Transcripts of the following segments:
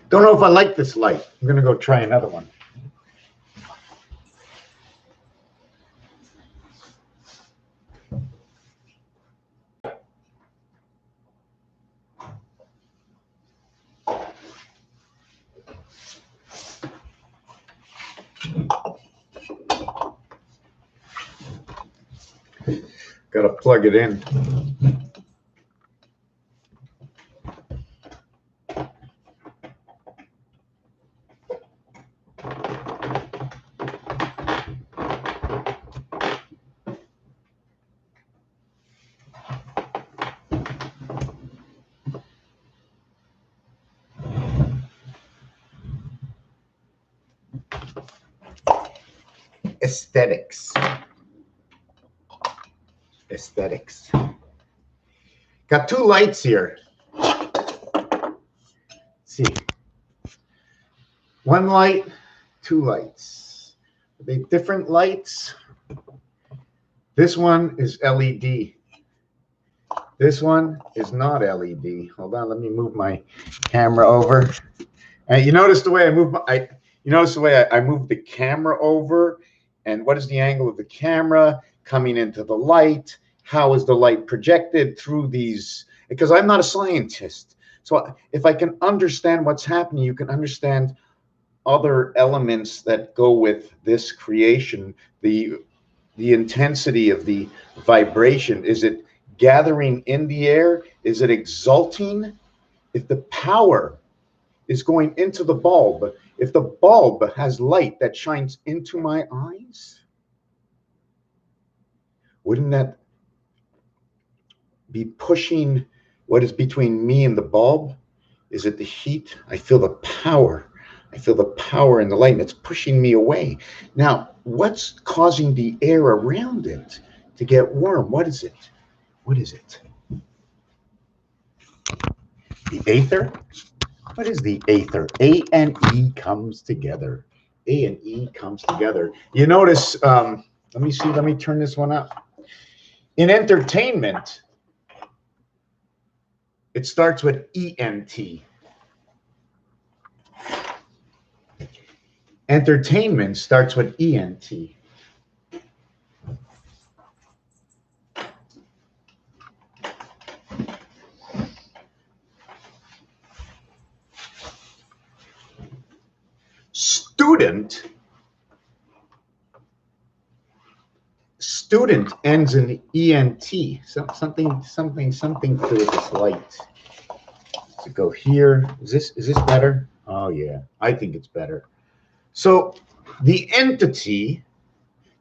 Don't know if I like this light. I'm going to go try another one. Got to plug it in. Aesthetics. Aesthetics. Got two lights here. Let's see. One light, two lights. Are they different lights? This one is LED. This one is not LED. Hold on, let me move my camera over. You notice the way I move you notice the way I move the camera over, and what is the angle of the camera coming into the light? How is the light projected through these? Because I'm not a scientist. So if I can understand what's happening, you can understand other elements that go with this creation. The intensity of the vibration. Is it gathering in the air? Is it exulting? If the power is going into the bulb, if the bulb has light that shines into my eyes, wouldn't that be pushing what is between me and the bulb? Is it the heat? I feel the power. I feel the power in the light, and it's pushing me away. Now, what's causing the air around it to get warm? What is it? What is it? The aether? What is the aether? A and E comes together. A and E comes together. You notice, let me see, let me turn this one up. In entertainment, it starts with ENT. Entertainment starts with ENT. Student ends in ENT. So something to this light. To go here. Is this better? Oh yeah, I think it's better. So the entity,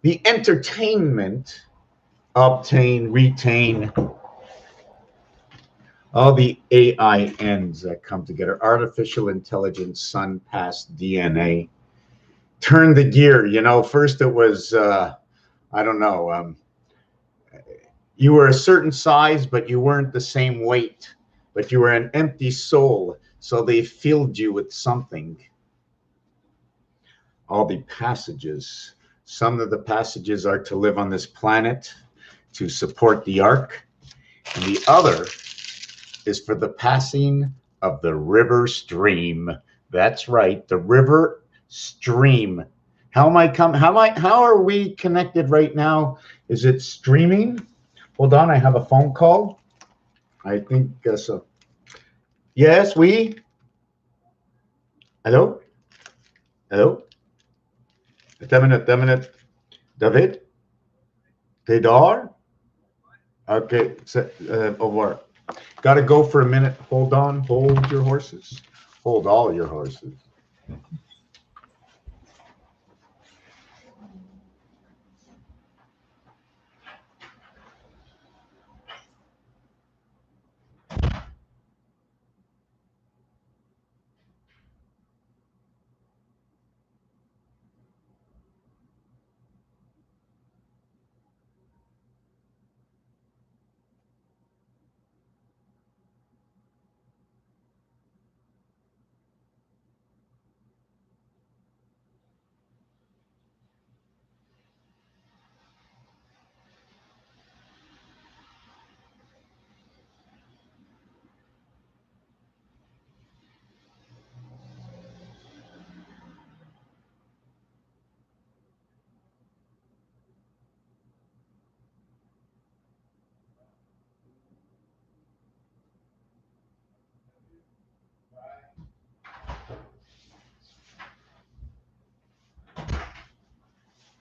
the entertainment, obtain, retain, all the AINs that come together, artificial intelligence, sun, past, DNA, turn the gear. You know, first it was, I don't know, you were a certain size, but you weren't the same weight, but you were an empty soul, so they filled you with something. All the passages, some of the passages are to live on this planet, to support the ark, and the other is for the passing of the river stream. That's right, the river stream. How are we connected right now? Is it streaming? Hold on, I have a phone call. I think so. Yes, we. Hello? Hello? David? Tedar? Okay, over. Got to go for a minute. Hold on. Hold your horses. Hold all your horses.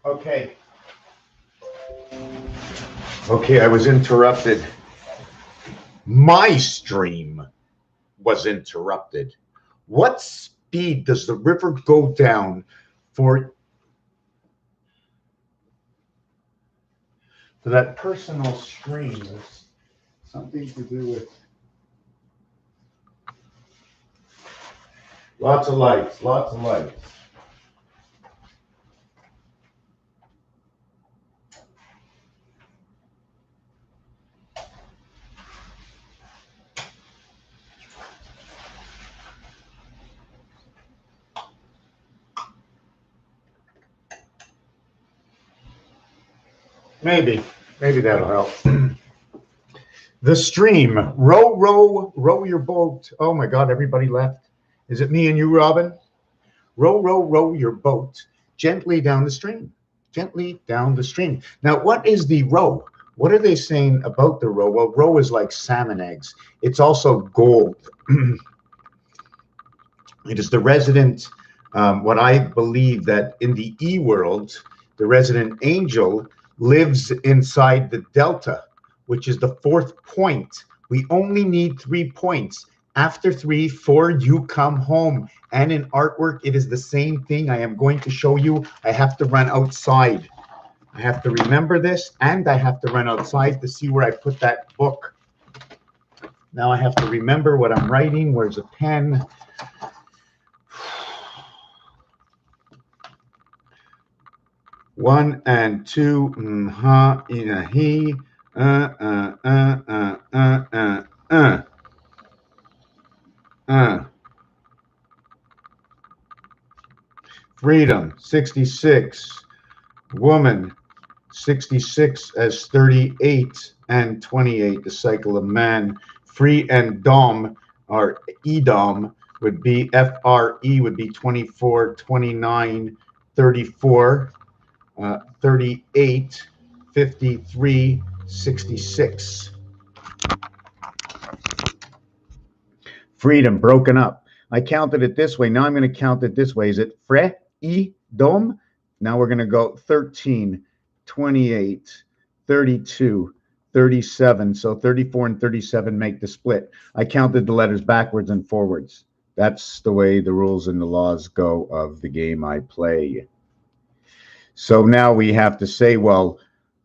Okay. Okay, I was interrupted. My stream was interrupted. What speed does the river go down for that personal stream? There's something to do with lots of lights, lots of lights. Maybe that'll help. The stream, row, row, row your boat. Oh my God, everybody left. Is it me and you, Robin? Row, row, row your boat gently down the stream, gently down the stream. Now, what is the row? What are they saying about the row? Well, row is like salmon eggs. It's also gold. It is the resident, what I believe that in the E world, the resident angel lives inside the delta, which is the fourth point. We only need 3 points. After 3, 4, you come home. And in artwork, it is the same thing. I am going to show you. I have to run outside. I have to remember this, and I have to run outside to see where I put that book. Now I have to remember what I'm writing. Where's a pen? One and two, in a he, Freedom, 66. Woman, 66 as 38 and 28. The cycle of man. Free and dom, or edom, would be FRE, would be 24, 29, 34. 38, 53, 66. Freedom, broken up. I counted it this way. Now I'm going to count it this way. Is it fre, I, dom? Now we're going to go 13, 28, 32, 37. So 34 and 37 make the split. I counted the letters backwards and forwards. That's the way the rules and the laws go of the game I play. So now we have to say, well,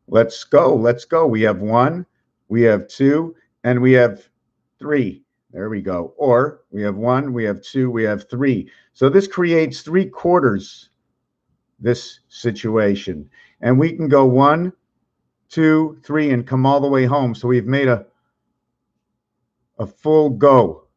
let's go. We have 1, we have 2, and we have 3. There we go. Or we have 1, we have 2, we have 3. So this creates 3/4, this situation. And we can go 1, 2, 3, and come all the way home. So we've made a full go,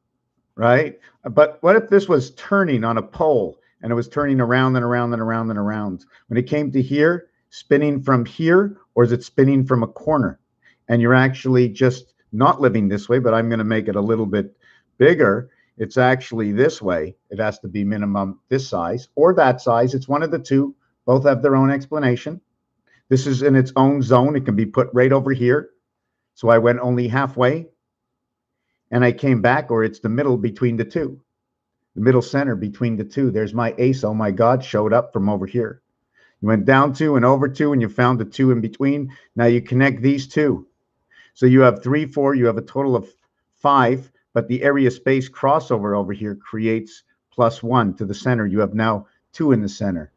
right? But what if this was turning on a pole? And it was turning around and around and around and around. When it came to here, spinning from here, or is it spinning from a corner? And you're actually just not living this way, but I'm going to make it a little bit bigger. It's actually this way. It has to be minimum this size or that size. It's one of the two. Both have their own explanation. This is in its own zone. It can be put right over here. So I went only halfway. And I came back, or it's the middle between the two. The middle center between the two. There's my ace. Oh my God, showed up from over here. You went down 2 and over 2, and you found the 2 in between. Now you connect these two. So you have 3, 4. You have a total of 5, but the area space crossover over here creates +1 to the center. You have now 2 in the center.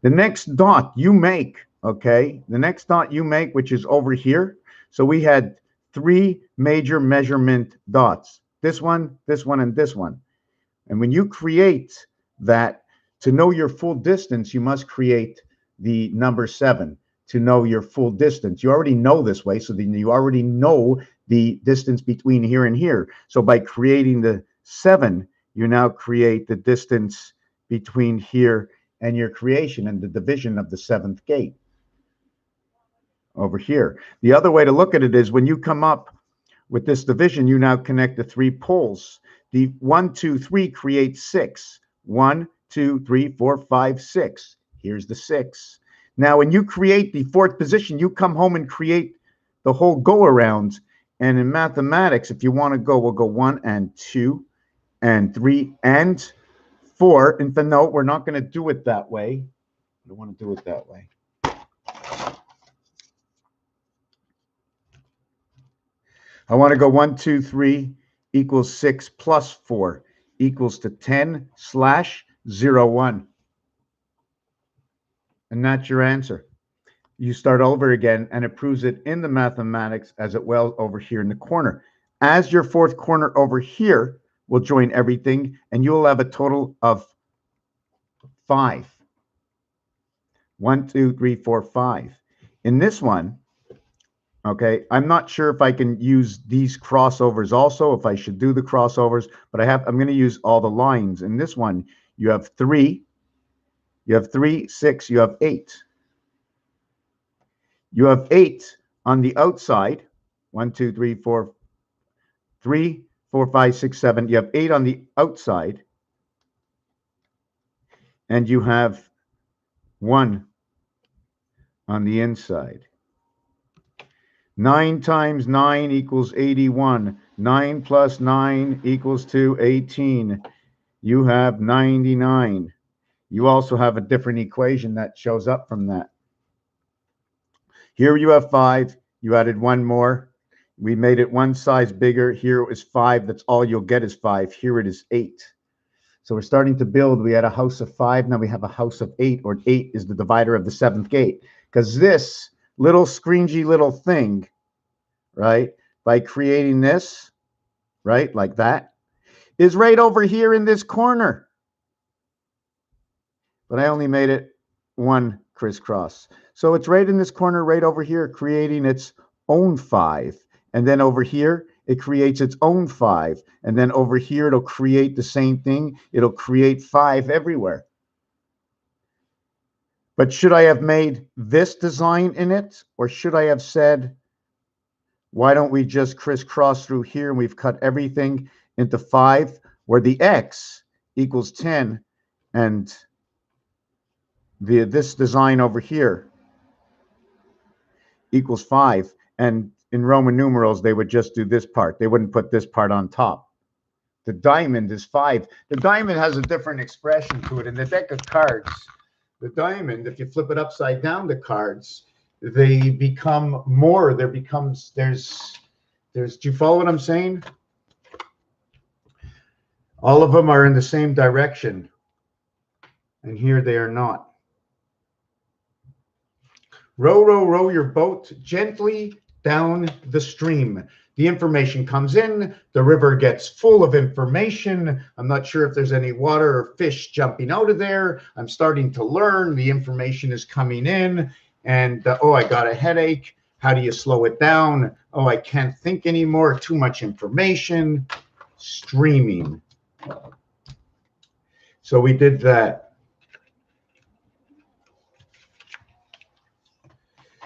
The next dot you make, okay? The next dot you make, which is over here. So we had 3 major measurement dots. This one, and this one. And when you create that, to know your full distance, you must create the number 7 to know your full distance. You already know this way, so then you already know the distance between here and here. So by creating the 7, you now create the distance between here and your creation and the division of the 7th gate over here. The other way to look at it is when you come up with this division, you now connect the 3 poles. The 1, 2, 3 creates 6. 1, 2, 3, 4, 5, 6. Here's the 6. Now, when you create the 4th position, you come home and create the whole go around. And in mathematics, if you want to go, we'll go 1 and 2 and 3 and 4. And for no, we're not going to do it that way. I don't want to do it that way. I want to go 1, 2, 3 equals 6 plus 4 equals to 10 slash 0, 1. And that's your answer. You start over again, and it proves it in the mathematics as it will over here in the corner. As your fourth corner over here will join everything, and you'll have a total of 5. 1, 2, 3, 4, 5. In this one, okay, I'm not sure if I can use these crossovers also, if I should do the crossovers, but I'm going to use all the lines. In this one, you have 3, 6, you have 8. You have 8 on the outside. 1, 2, 3, 4, 3, 4, 5, 6, 7. You have 8 on the outside. And you have 1 on the inside. 9 times 9 equals 81. 9 plus 9 equals to 18. You have 99. You also have a different equation that shows up from that. Here you have 5. You added 1 more. We made it one size bigger. Here it was 5. That's all you'll get is 5. Here it is 8. So we're starting to build. We had a house of 5. Now we have a house of 8, or 8 is the divider of the 7th gate. Because this little scringy little thing, right, by creating this, right, like that, is right over here in this corner. But I only made it 1 crisscross. So it's right in this corner, right over here, creating its own 5. And then over here, it creates its own 5. And then over here, it'll create the same thing. It'll create 5 everywhere. But should I have made this design in it? Or should I have said, why don't we just crisscross through here and we've cut everything into 5, where the x equals 10 and this design over here equals 5. And in Roman numerals, they would just do this part. They wouldn't put this part on top. The diamond is 5. The diamond has a different expression to it. In the deck of cards, the diamond, if you flip it upside down, the cards, they become more. There becomes, there's, do you follow what I'm saying? All of them are in the same direction. And here they are not. Row, row, row your boat gently down the stream. The information comes in. The river gets full of information. I'm not sure if there's any water or fish jumping out of there. I'm starting to learn. The information is coming in. And, oh, I got a headache. How do you slow it down? Oh, I can't think anymore. Too much information. Streaming. So we did that.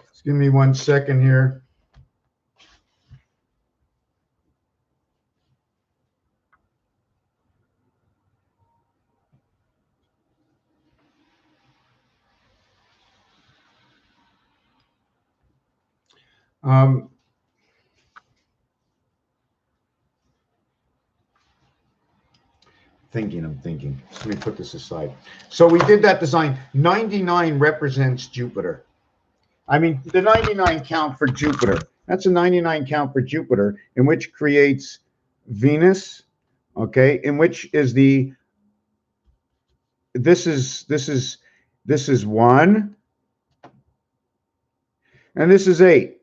Just give me 1 second here. I'm thinking. Let me put this aside. So we did that design. 99 represents Jupiter. I mean, the 99 count for Jupiter. That's a 99 count for Jupiter, in which creates Venus, okay, in which is the, this is 1, and this is 8.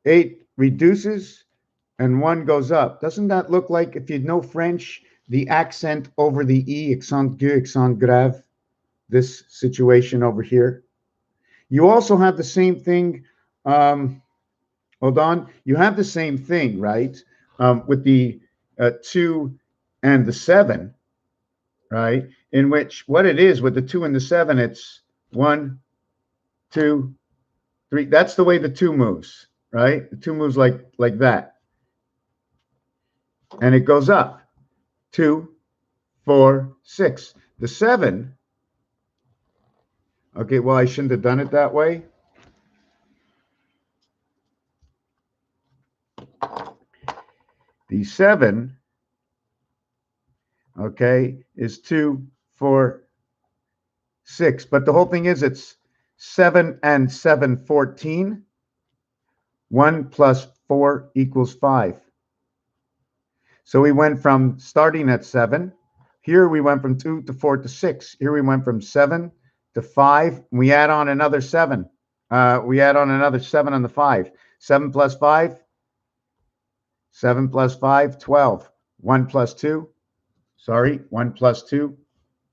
8 reduces, and 1 goes up. Doesn't that look like, if you know French, the accent over the E, accent aigu, accent grave, this situation over here? You also have the same thing, hold on, you have the same thing, right, with the 2 and the 7, right, in which what it is with the 2 and the 7, it's 1, 2, 3. That's the way the 2 moves, right? The 2 moves like that. And it goes up. 2, 4, 6. The 7, okay, well, I shouldn't have done it that way. The 7, okay, is 2, 4, 6. But the whole thing is it's 7 and 7, 14. 1 plus 4 equals 5. So we went from starting at 7. Here we went from 2 to 4 to 6. Here we went from 7 to 5. We add on another 7. We add on another 7 on the 5. 7 plus 5. 7 plus 5, 12. 1 plus 2. Sorry, 1 plus 2,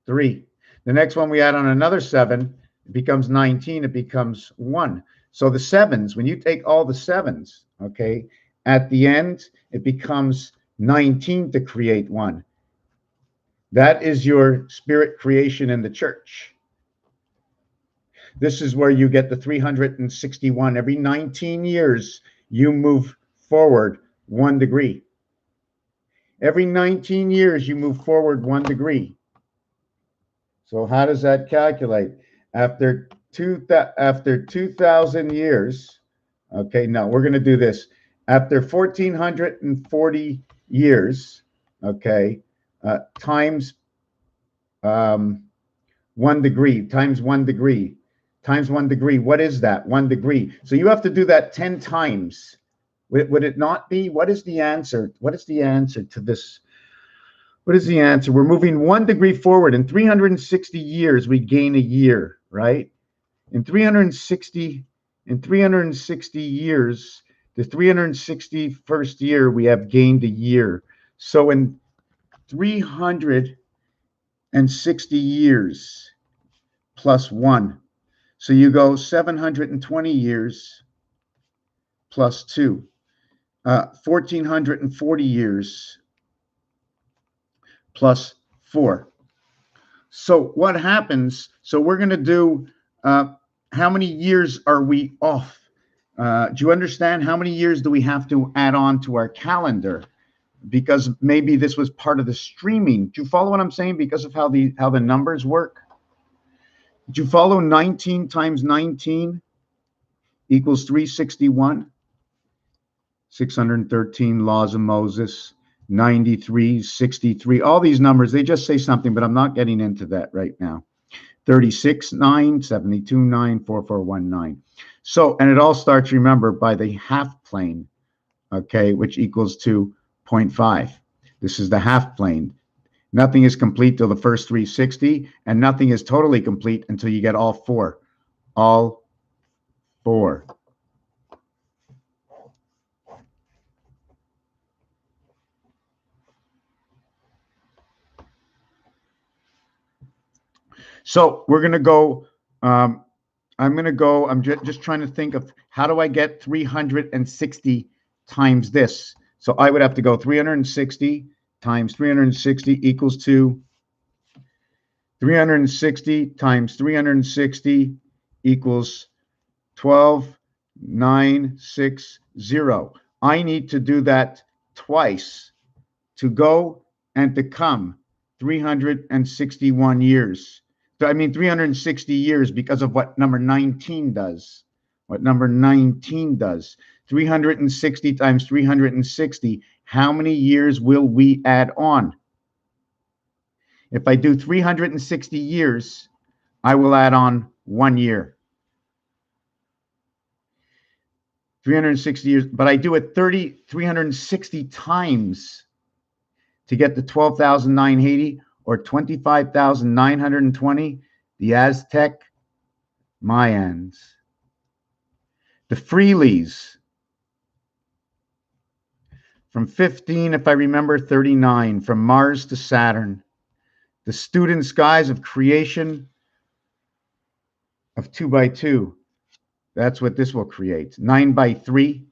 3. The next one we add on another 7. It becomes 19. It becomes 1. So the 7s, when you take all the 7s, okay, at the end, it becomes 19 to create 1. That is your spirit creation in the church. This is where you get the 361. Every 19 years, you move forward 1 degree. Every 19 years, you move forward 1 degree. So how does that calculate? After 2,000 years, okay, no, we're going to do this. After 1,440 years, okay, times 1 degree, times 1 degree, times 1 degree. What is that? 1 degree. So you have to do that 10 times. Would it not be? What is the answer? What is the answer to this? What is the answer? We're moving 1 degree forward. In 360 years, we gain a year, right? In 360 years, the 361st year, we have gained a year. So in 360 years plus 1. So you go 720 years plus 2. 1,440 years plus 4. So what happens? So we're going to do, how many years are we off? Do you understand how many years do we have to add on to our calendar? Because maybe this was part of the streaming. Do you follow what I'm saying? Because of how the numbers work? Do you follow? 19 times 19 equals 361. 613 laws of Moses, 93, 63, all these numbers, they just say something, but I'm not getting into that right now. 36, 9, 72, 9, 4419. So, and it all starts, remember, by the half plane, okay, which equals to 0.5. This is the half plane. Nothing is complete till the first 360, and nothing is totally complete until you get all 4. All 4. So we're going to go, I'm just trying to think of how do I get 360 times this? So I would have to go 360 times 360 equals to 360 times 360 equals 12,960. I need to do that twice to go and to come 361 years. I mean 360 years because of what number 19 does. What number 19 does. 360 times 360. How many years will we add on? If I do 360 years, I will add on 1 year. 360 years, but I do it 360 times to get to 12,980 or 25,920, the AZTEC Mayans. The Freelies, from 15, if I remember, 39, from Mars to Saturn. The student skies of creation of 2 by 2. That's what this will create. 9 by 3,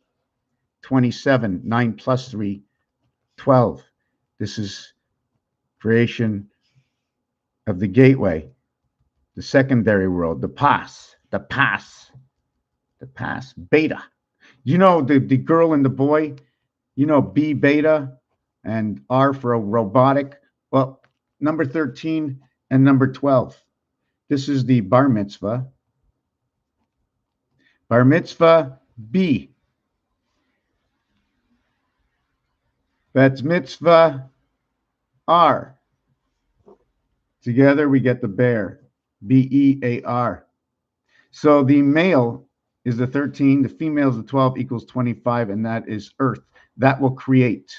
27. 9 plus 3, 12. This is creation of the gateway, the secondary world, the pass, beta. You know, the girl and the boy, you know, B beta and R for a robotic. Well, number 13 and number 12. This is the bar mitzvah. Bar mitzvah B. Bat mitzvah R. Together we get the bear, B-E-A-R. So the male is the 13. The female is the 12 equals 25, and that is Earth. That will create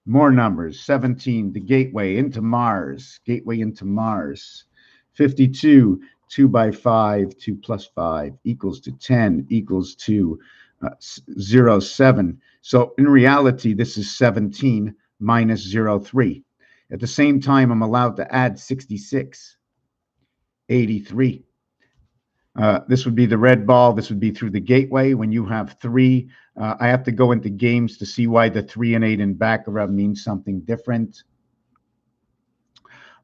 more numbers. 17, the gateway into Mars. Gateway into Mars. 52, 2 by 5, 2 plus 5 equals to 10 equals to 0, 7. So in reality, this is 17 minus 0, 3. At the same time, I'm allowed to add 66, 83. This would be the red ball. This would be through the gateway. When you have 3, I have to go into games to see why the 3 and 8 in Baccarat means something different.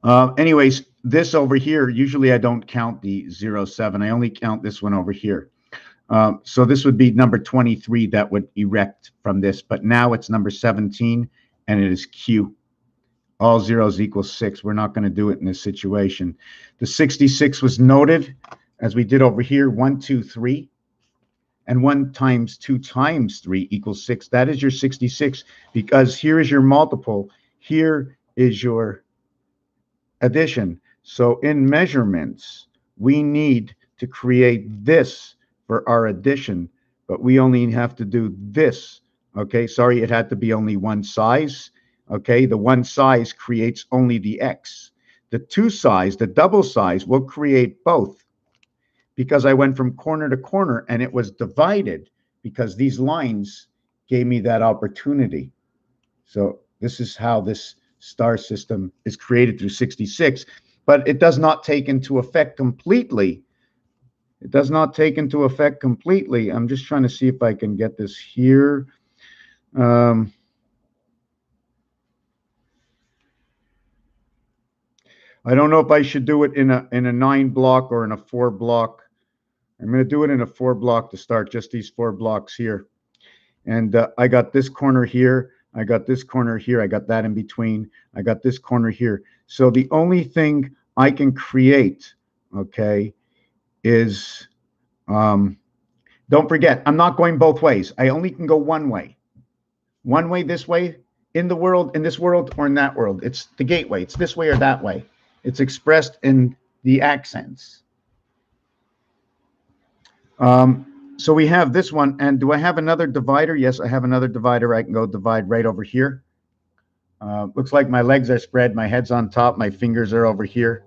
Anyways, this over here, usually I don't count the 0, 7. I only count this one over here. So this would be number 23 that would erect from this. But now it's number 17, and it is Q. All zeros equal 6. We're not going to do it in this situation. The 66 was noted, as we did over here, 1, 2, 3. And 1 times 2 times 3 equals 6. That is your 66, because here is your multiple. Here is your addition. So in measurements, we need to create this for our addition, but we only have to do this. Okay, sorry, it had to be only one size. Okay, the one size creates only the X. The 2 size, the double size, will create both, because I went from corner to corner and it was divided because these lines gave me that opportunity. So this is how this star system is created through 66, but it does not take into effect completely. It does not take into effect completely. I'm just trying to see if I can get this here. I don't know if I should do it in a 9 block or in a 4 block. I'm going to do it in a 4 block to start, just these 4 blocks here. And I got this corner here. I got this corner here. I got that in between. I got this corner here. So the only thing I can create, okay, is, don't forget, I'm not going both ways. I only can go one way. One way, this way, in the world, in this world, or in that world. It's the gateway. It's this way or that way. It's expressed in the accents. So we have this one, and do I have another divider? Yes, I have another divider. I can go divide right over here. Looks like my legs are spread, my head's on top, my fingers are over here,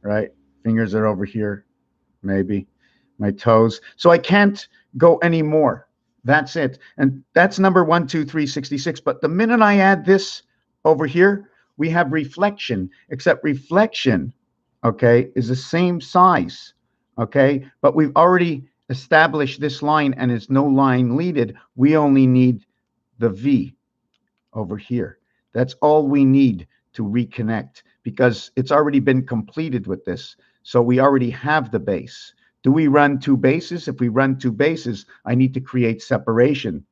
right? Fingers are over here, maybe. My toes. So I can't go any more. That's it. And that's number 1, 2, 3, 66. But the minute I add this over here, we have reflection, except reflection, okay, is the same size, okay? But we've already established this line, and it's no line leaded. We only need the V over here. That's all we need to reconnect, because it's already been completed with this. So we already have the base. Do we run 2 bases? If we run 2 bases, I need to create separation.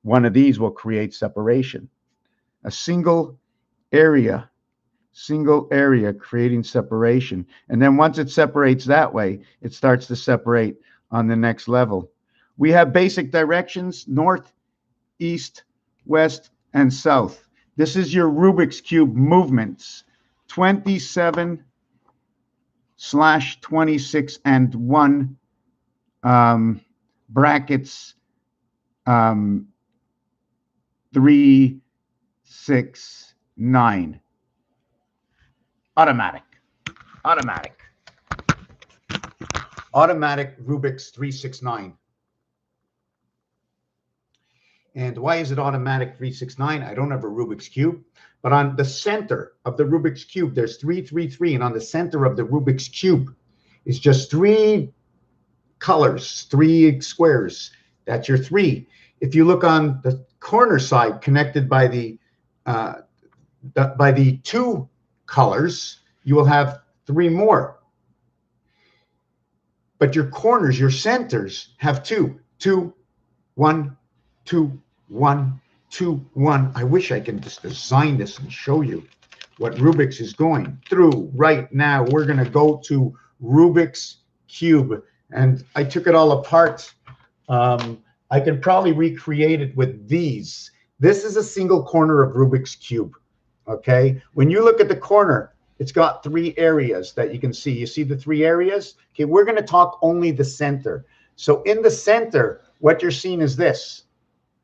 One of these will create separation. A single area creating separation. And then once it separates that way, it starts to separate on the next level. We have basic directions: north, east, west, and south. This is your Rubik's Cube movements. 27/26 and 1 brackets 3, 6, 9. Automatic Rubik's 369. And why is it automatic 369? I don't have a Rubik's Cube, but on the center of the Rubik's Cube, there's 3, 3, 3, and on the center of the Rubik's Cube is just 3 colors, 3 squares. That's your 3. If you look on the corner side, connected by the 2 colors, you will have 3 more. But your corners, your centers, have 2, 2, 1, 2, 1, 2, 1. I wish I can just design this and show you what Rubik's is going through right now. We're going to go to Rubik's Cube, and I took it all apart. I can probably recreate it with these. This is a single corner of Rubik's Cube, okay? When you look at the corner, it's got 3 areas that you can see. You see the 3 areas? Okay, we're going to talk only the center. So in the center, what you're seeing is this,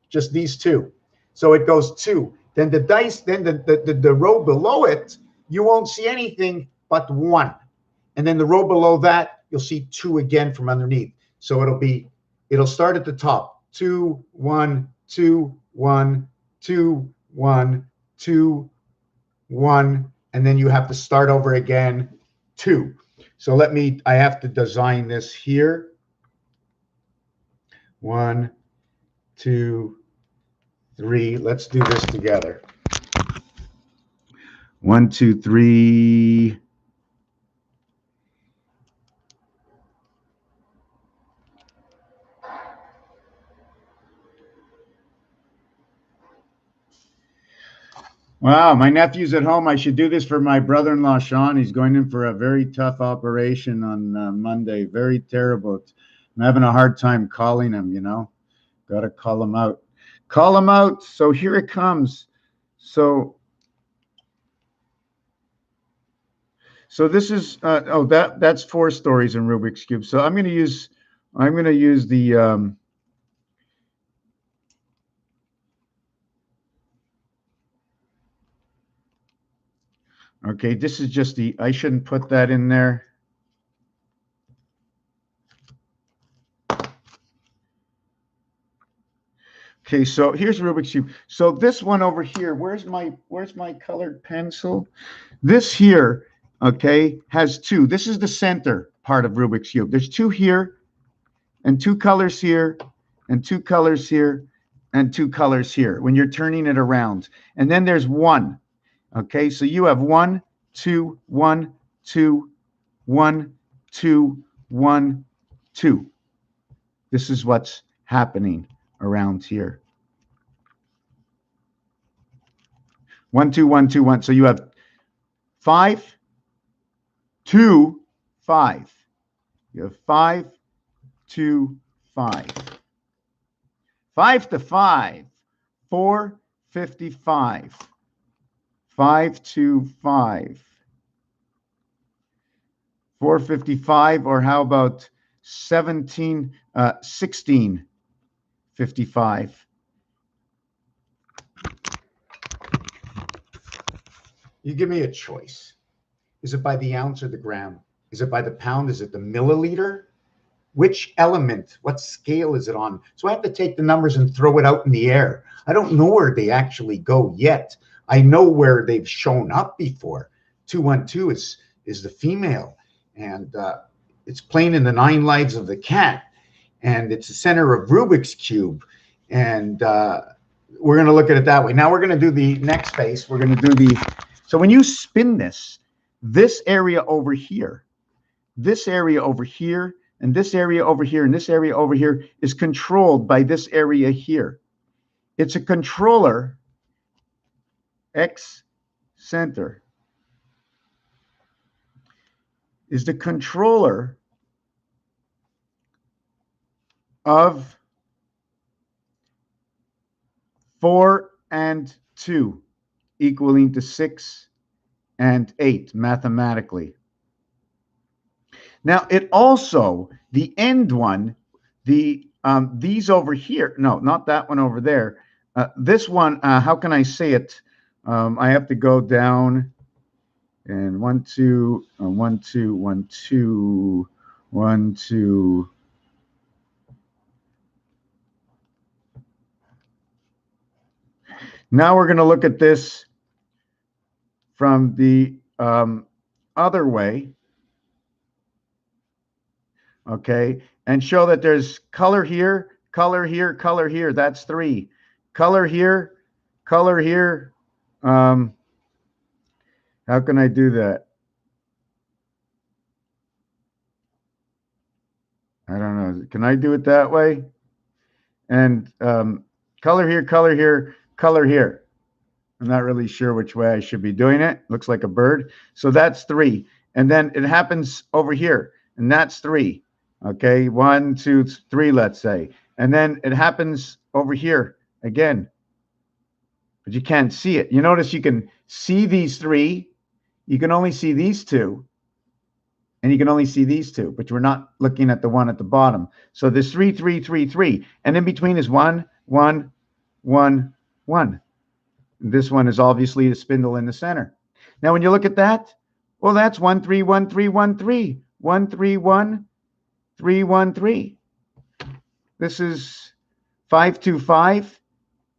just these two. So it goes 2. Then the dice, then the row below it, you won't see anything but 1. And then the row below that, you'll see 2 again from underneath. So it'll start at the top. 2, 1, 2, 1, 2, 1, 2, 1. And then you have to start over again, 2. So I have to design this here. 1, 2, 3. Let's do this together. 1, 2, 3. Wow, my nephew's at home. I should do this for my brother-in-law, Sean. He's going in for a very tough operation on Monday. Very terrible. I'm having a hard time calling him, you know. Got to call him out. Call him out. So here it comes. So this is that's 4 stories in Rubik's Cube. So I'm going to use the okay, this is just I shouldn't put that in there. Okay, so here's Rubik's Cube. So this one over here, where's my colored pencil? This here, okay, has 2. This is the center part of Rubik's Cube. There's 2 here, and 2 colors here, and 2 colors here, and 2 colors here when you're turning it around. And then there's 1. Okay, so you have 1, 2, 1, 2, 1, 2, 1, 2. This is what's happening around here. 1, 2, 1, 2, 1. So you have 5, 2, 5. You have 5, 2, 5. 5 to 5, 455. 5 to 5. 455, or how about 1655? You give me a choice. Is it by the ounce or the gram? Is it by the pound? Is it the milliliter? Which element, what scale is it on? So I have to take the numbers and throw it out in the air. I don't know where they actually go yet. I know where they've shown up before. 212 is the female, and it's playing in the 9 lives of the cat, and it's the center of Rubik's Cube, and we're going to look at it that way. Now we're going to do the next phase. We're going to do so when you spin this area over here, this area over here, and this area over here, and this area over here is controlled by this area here. It's a controller. X center is the controller of 4 and 2 equaling to 6 and 8 mathematically. Now it also, the end one, these over here, no, not that one over there. This one, how can I say it? I have to go down and 1, 2, 1, 2, 1, 2, 1, 2. Now we're going to look at this from the other way, okay, and show that there's color here, color here, color here. That's 3. Color here, color here. How can I do that? I don't know. Can I do it that way? And color here, color here, color here. I'm not really sure which way I should be doing it. Looks like a bird. So that's 3. And then it happens over here, and that's 3. Okay, 1, 2, 3, let's say. And then it happens over here again. But you can't see it. You notice you can see these 3. You can only see these 2. And you can only see these two, but we're not looking at the one at the bottom. So there's 3, 3, 3, 3. And in between is 1, 1, 1, 1. This one is obviously the spindle in the center. Now, when you look at that, well, that's 1, 3, 1, 3, 1, 3. 1, 3, 1, 3, 1, 3. This is 5, 2, 5,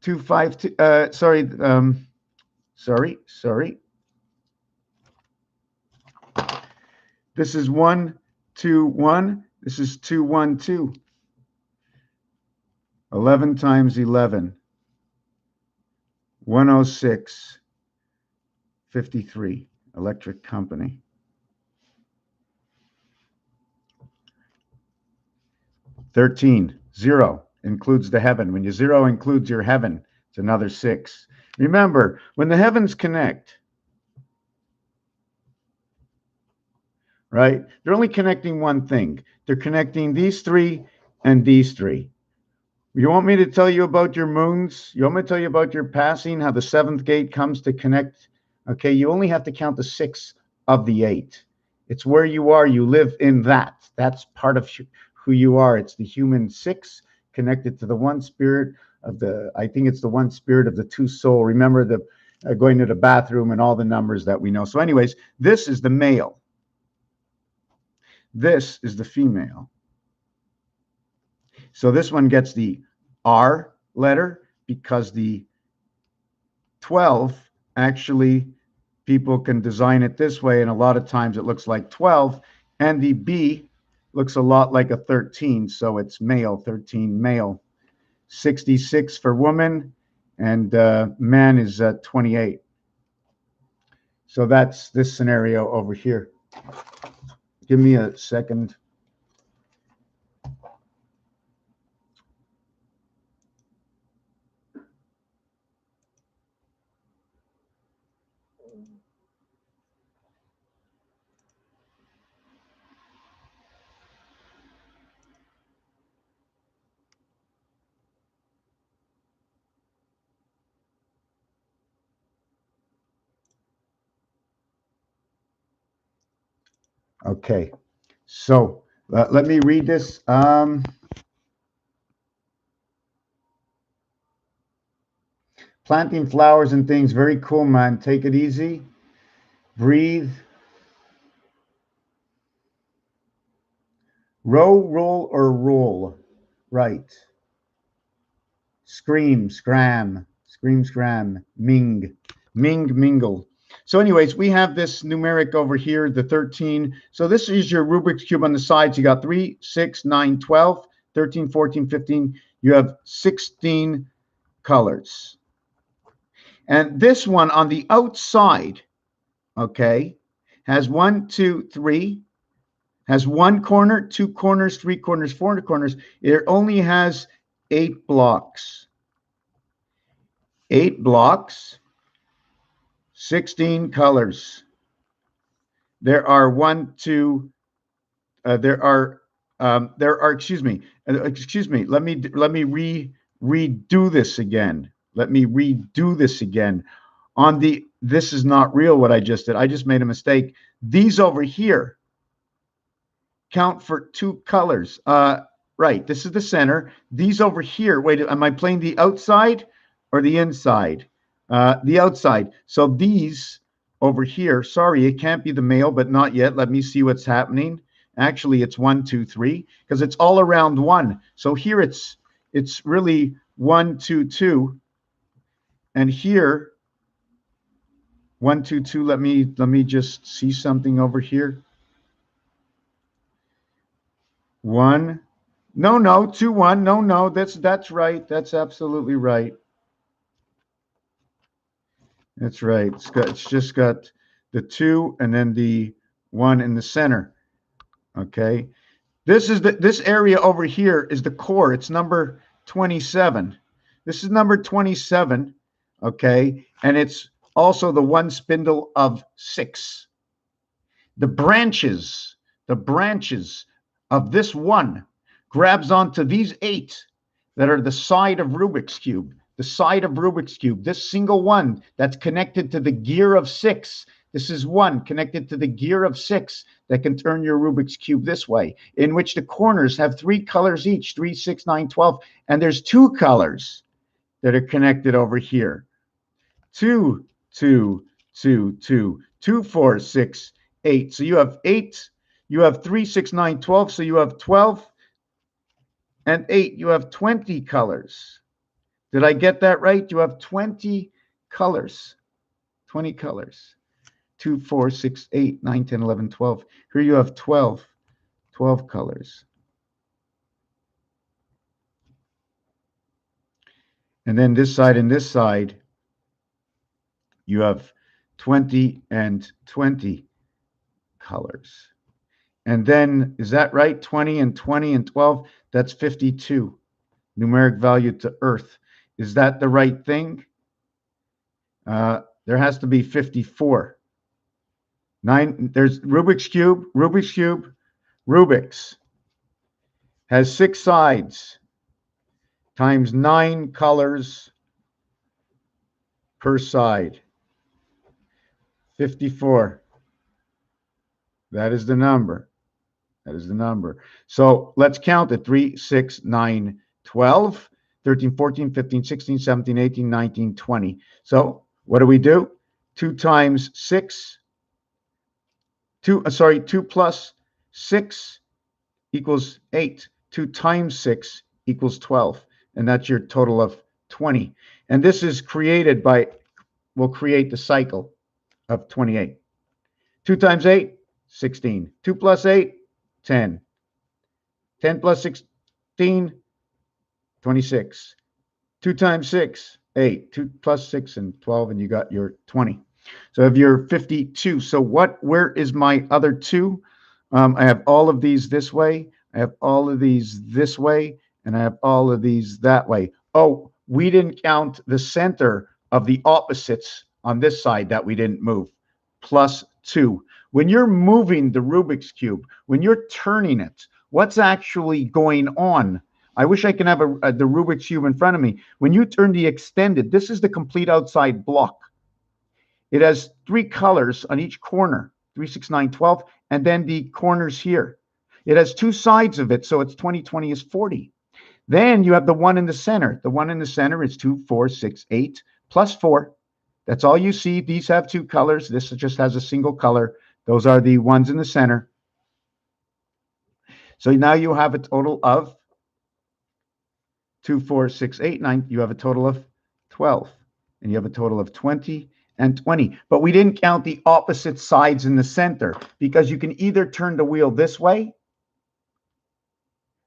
2, 5, 2. Sorry. This is 1, 2, 1. This is 2, 1, 2. 11 times 11. 106, 53. Electric company. 13. 0 includes the heaven. When your 0 includes your heaven, it's another 6. Remember, when the heavens connect, right? They're only connecting one thing. They're connecting these 3 and these 3. You want me to tell you about your moons? You want me to tell you about your passing, how the 7th gate comes to connect? Okay, you only have to count the 6 of the 8. It's where you are. You live in that. That's part of who you are. It's the human 6 connected to the one spirit of the, I think it's the one spirit of the 2 soul. Remember the going to the bathroom and all the numbers that we know. So anyways, this is the male. This is the female. So this one gets the R letter because the 12, actually, people can design it this way, and a lot of times it looks like 12, and the B looks a lot like a 13, so it's male, 13 male. 66 for woman, and man is 28. So that's this scenario over here. Give me a second. Okay, so let me read this. Planting flowers and things, very cool, man. Take it easy. Breathe. Roll, or roll. Right. Scream, scram. Scream, scram. Ming, mingle. So anyways, we have this numeric over here, the 13. So this is your Rubik's Cube on the sides. You got 3, 6, 9, 12, 13, 14, 15. You have 16 colors. And this one on the outside, okay, has 1, 2, 3, has 1 corner, 2 corners, 3 corners, 4 corners. It only has 8 blocks. 8 blocks, 16 colors. There are excuse me, let me redo this again. Let me redo this again. On the, this is not real what I just did. I just made a mistake. These over here count for 2 colors. Right, this is the center. These over here, wait, am I playing the outside or the inside? The outside. So these over here, sorry, it can't be the male, but not yet. Let me see what's happening. Actually, it's 1, 2, 3, because it's all around 1. So here it's really 1, 2, 2. And here, 1, 2, 2. Let me just see something over here. 1. No, 2, 1. No. That's right. That's absolutely right. That's right. It's just got the 2 and then the 1 in the center. Okay. This area over here is the core. It's number 27. This is number 27. Okay. And it's also the 1 spindle of 6. The branches of this 1 grabs onto these 8 that are the side of Rubik's Cube. The side of Rubik's Cube, this single one that's connected to the gear of 6 This is 1 connected to the gear of 6 that can turn your Rubik's Cube this way, in which the corners have 3 colors each, 3, 6, 9, 12. And there's 2 colors that are connected over here. 2, 2, 2, 2, 2, 4, 6, 8. So you have 8. You have 3, 6, 9, 12. So you have 12 and 8. You have 20 colors. Did I get that right? You have 20 colors. 20 colors. 2, 4, 6, 8, 9, 10, 11, 12. Here you have 12 colors. And then this side and this side, you have 20 and 20 colors. And then, is that right? 20 and 20 and 12, that's 52. Numeric value to Earth. Is that the right thing? There has to be 54. 9, there's Rubik's Cube, RUBIX has 6 sides times 9 colors per side. 54. That is the number. That is the number. So let's count it. 3, 6, 9, 12, 13, 14, 15, 16, 17, 18, 19, 20. So what do? 2 times 6. 2 plus 6 equals 8. 2 times 6 equals 12. And that's your total of 20. And this is created by, we'll create the cycle of 28. 2 times 8, 16. 2 plus 8, 10. 10 plus 16, 26. 2 times 6, 8. 2 plus 6 and 12, and you got your 20. So I have your 52. So where is my other 2? I have all of these this way. I have all of these this way. And I have all of these that way. Oh, we didn't count the center of the opposites on this side that we didn't move. Plus 2. When you're moving the Rubik's Cube, when you're turning it, what's actually going on? I wish I can have the Rubik's Cube in front of me. When you turn the extended, this is the complete outside block. It has 3 colors on each corner, 3, 6, 9, 12, and then the corners here. It has 2 sides of it, so it's 20, 20 is 40. Then you have the one in the center. The one in the center is 2, 4, 6, 8, plus 4. That's all you see. These have 2 colors. This just has a single color. Those are the ones in the center. So now you have a total of 2, 4, 6, 8, 9. You have a total of 12. And you have a total of 20 and 20. But we didn't count the opposite sides in the center because you can either turn the wheel this way,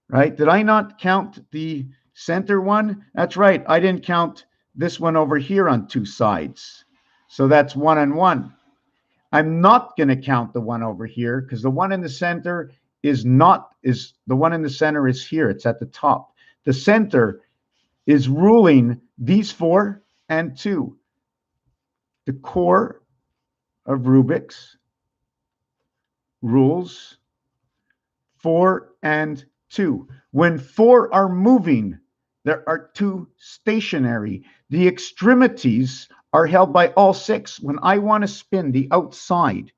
right? Did I not count the center one? That's right. I didn't count this one over here on 2 sides. So that's 1 and 1. I'm not going to count the one over here because the one in the center the one in the center is here. It's at the top. The center is ruling these 4 and 2. The core of Rubik's rules 4 and 2. When 4 are moving, there are 2 stationary. The extremities are held by all 6. When I want to spin the outside,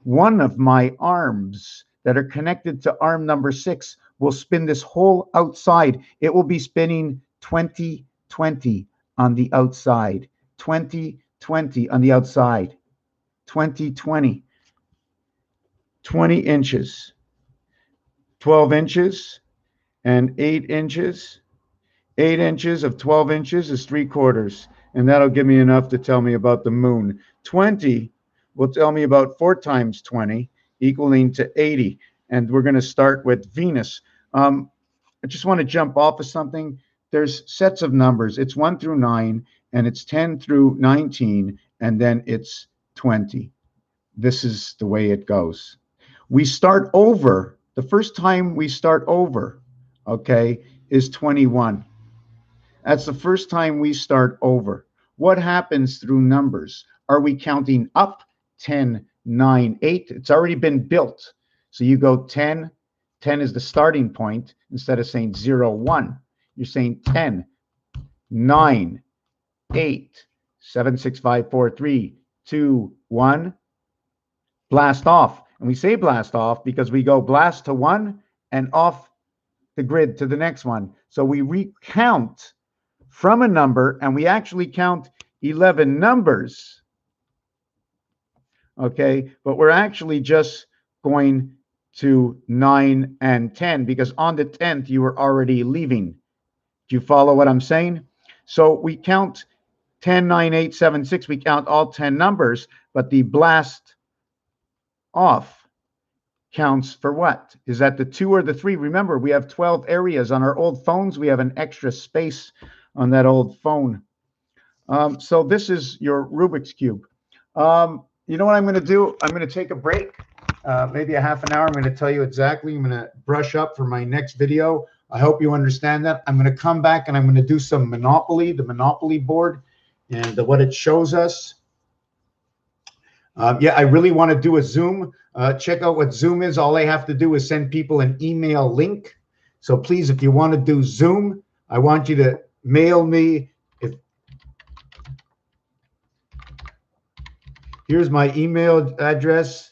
one of my arms that are connected to arm number 6 will spin this whole outside. It will be spinning 20, 20 on the outside. 20, 20 on the outside. 20, 20. 20 inches. 12 inches and 8 inches. 8 inches of 12 inches is 3/4. And that'll give me enough to tell me about the moon. 20 will tell me about 4 times 20, equaling to 80. And we're going to start with Venus. I just want to jump off of something. There's sets of numbers. It's 1 through 9, and it's 10 through 19, and then it's 20. This is the way it goes. We start over. The first time we start over, okay, is 21. That's the first time we start over. What happens through numbers? Are we counting up? 10, 9, 8. It's already been built. So you go 10. 10 is the starting point. Instead of saying 0, 1, you're saying 10, 9, 8, 7, 6, 5, 4, 3, 2, 1. blast off. And we say blast off because we go blast to one and off the grid to the next one. So we recount from a number, and we actually count 11 numbers. Okay, but we're actually just going to 9 and 10 because on the 10th you were already leaving. Do you follow what I'm saying? So we count 10, 9, 8, 7, 6. We count all 10 numbers, but the blast off counts for what? Is that the 2 or the 3? Remember, we have 12 areas. On our old phones, we have an extra space on that old phone. So this is your Rubik's Cube. You know what I'm going to do? I'm going to take a break, maybe a half an hour. I'm going to tell you exactly. I'm going to brush up for my next video. I hope you understand that. I'm going to come back and I'm going to do some Monopoly, the Monopoly board, and what it shows us. Yeah, I really want to do a Zoom. Check out what Zoom is. All I have to do is send people an email link. So please, if you want to do Zoom, I want you to mail me. Here's my email address.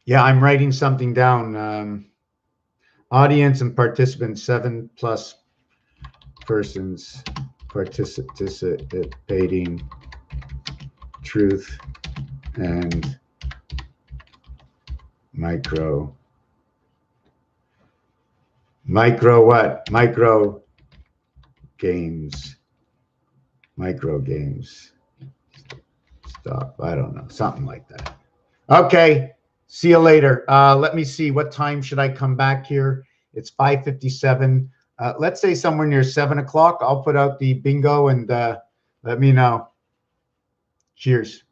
Yeah, I'm writing something down. Audience and participants, 7+ persons participating. Truth and micro what? Micro games. Stop. I don't know. Something like that. Okay. See you later. Let me see. What time should I come back here? It's 5:57. Let's say somewhere near 7 o'clock. I'll put out the bingo and let me know. Cheers.